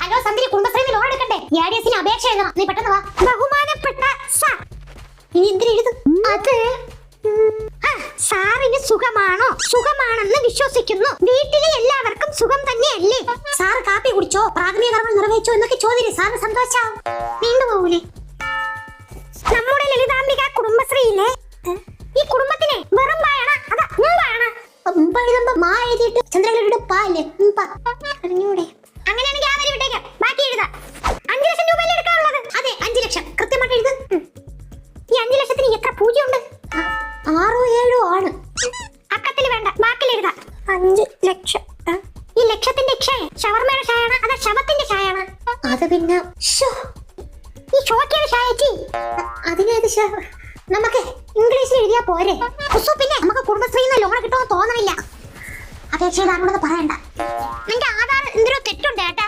Hello സന്ധ്യ, Kudumbashree loan എടുക്കണ്ടേ? ADS-ന് അപേക്ഷ എഴുതണം. നീ പെട്ടെന്ന് വാ. ബഹുമാനപ്പെട്ട സാർ, ഇനി എന്തിനു എഴുതും? അത് സാറിന് സുഖമാണോ? സുഖമാണെന്ന് വിശ്വസിക്കുന്നു. വീട്ടിലെ എല്ലാവർക്കും സുഖം തന്നെയല്ലേ? സാറ് കാപ്പി കുടിച്ചോ, പ്രാഥമിക കർമ്മങ്ങൾ നിർവഹിച്ചോ എന്നൊക്കെ ചോദിച്ചു സാറിന് സന്തോഷാവും. നീണ്ടുപോകൂലേ? നമ്മുടെ ലളിതാംബിക കുടുംബശ്രീയിലെ ഈ കുടുംബത്തിനെ വെറും പായണ അതാ എഴുതുമ്പോ മാ എഴുതിയിട്ട് ചന്ദ്രകളുടെ പാല് അറിഞ്ഞൂടെ? അങ്ങനെയാണെങ്കിൽ ആ വരി വിട്ടേക്കാം, ബാക്കി എഴുതാം. 5 ലക്ഷം രൂപയല്ലേ എടുക്കാനുള്ളത്? അതെ, 5 ലക്ഷം കൃത്യമായിട്ട് എഴുത്. ഈ 5 ലക്ഷത്തിന് എത്ര പൂജ്യം ഉണ്ട്? 6 7 ആണ്. അക്കത്തിൽ വേണ്ട, ബാക്കിൽ എഴുതാം. 5 ലക്ഷം. ഈ ലക്ഷത്തിന്റെ ഷവർമയുടെ ഷായാണ് അതാ ശവത്തിന്റെ ഷായാണ്? അത് പിന്നെ ഈ ഷോക്കിയുടെ ഷായച്ചി അതിനേത് നമുക്ക് ഇംഗ്ലീഷിൽ എഴുതിയാ പോരെ? പിന്നെ നമുക്ക് കുടുംബശ്രീന്ന് ലോൺ കിട്ടുമെന്ന് തോന്നണില്ല. അപേക്ഷ പറയണ്ട. നിന്റെ ആധാർ എന്തിനോ തെറ്റുണ്ട് ഏട്ടാ.